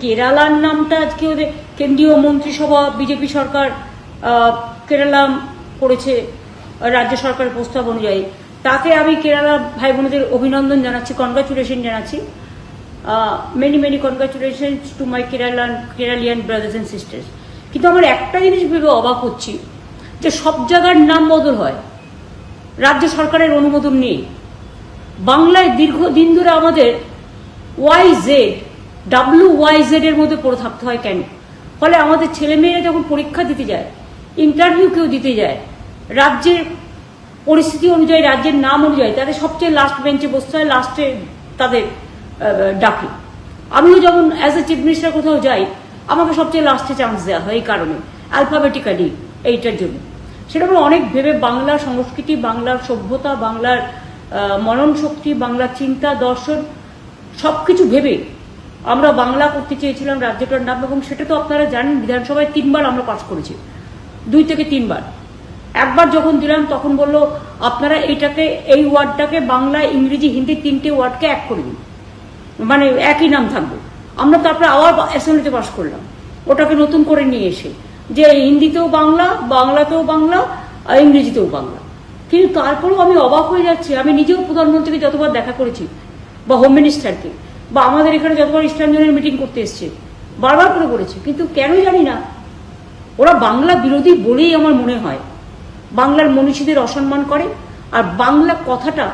কেরালার নামটা আজকে ওদের কেন্দ্রীয় মন্ত্রিসভা বিজেপি সরকার কেরালা করেছে রাজ্য সরকারের প্রস্তাব অনুযায়ী, তাতে আমি কেরালা ভাই বোনদের অভিনন্দন জানাচ্ছি, কনগ্রাচুলেশন জানাচ্ছি। Many congratulation to my Keralian brothers and sisters. কিন্তু আমার একটা জিনিস ভেবে অবাক হচ্ছি যে সব জায়গার নাম বদল হয়, রাজ্য সরকারের অনুমোদন নেই। বাংলায় দীর্ঘদিন ধরে আমাদের YZ WYZ এর মধ্যে পড়ে থাকতে হয় কেন? ফলে আমাদের ছেলেমেয়েরা যখন পরীক্ষা দিতে যায়, ইন্টারভিউ কেউ দিতে যায়, রাজ্যের পরিস্থিতি অনুযায়ী, রাজ্যের নাম অনুযায়ী তাদের সবচেয়ে লাস্ট বেঞ্চে বসতে হয়, লাস্টে তাদের ডাকে। আমিও যখন অ্যাজ এ চিফ মিনিস্টার কোথাও যাই, আমাকে সবচেয়ে লাস্টে চান্স দেওয়া হয় এই কারণে, অ্যালফাবেটিক্যালি, এইটার জন্য। সেটা আমরা অনেক ভেবে বাংলার সংস্কৃতি, বাংলার সভ্যতা, বাংলার মনন শক্তি, বাংলার চিন্তা দর্শন সবকিছু ভেবে আমরা বাংলা করতে চেয়েছিলাম রাজ্যটার নাম। এবং সেটা তো আপনারা জানেন, বিধানসভায় 3 বার আমরা পাস করেছি, 2 থেকে 3 বার। একবার যখন দিলাম তখন বললো আপনারা এইটাকে, এই ওয়ার্ডটাকে বাংলা, ইংরেজি, হিন্দি 3টে ওয়ার্ডকে এক করে দিন, মানে একই নাম থাকবে। আমরা তারপরে আবার অ্যাসেম্বলিতে পাস করলাম ওটাকে নতুন করে নিয়ে এসে, যে হিন্দিতেও বাংলা, বাংলাতেও বাংলা, আর ইংরেজিতেও বাংলা। কিন্তু তারপরেও আমি অবাক হয়ে যাচ্ছি, আমি নিজেও প্রধানমন্ত্রীকে যতবার দেখা করেছি, বা হোম মিনিস্টারকে, বা আমাদের এখানে যতবার ইস্টার্ন জোনের মিটিং করতে এসছে, বারবার করে বলেছি, কিন্তু কেন জানি না ওরা বাংলা বিরোধী বলেই আমার মনে হয়। বাংলার মনীষীদের অসম্মান করে, আর বাংলা কথাটা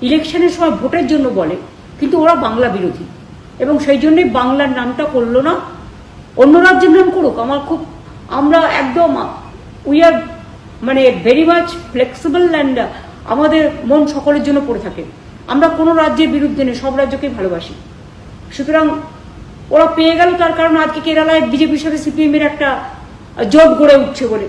ইলেকশনের সময় ভোটের জন্য বলে, কিন্তু ওরা বাংলা বিরোধী। এবং সেই জন্যই বাংলার নামটা করলো না, অন্য রাজ্যের নাম করুক। আমরা একদম উই আর মানে ভেরি মাচ ফ্লেক্সিবল অ্যান্ড আমাদের মন সকলের জন্য পড়ে থাকে। আমরা কোনো রাজ্যের বিরুদ্ধে নেই, সব রাজ্যকেই ভালোবাসি। সুতরাং ওরা পেয়ে গেল, তার কারণ আজকে কেরালায় বিজেপির সাথে CPM এর একটা জোট গড়ে উঠছে বলে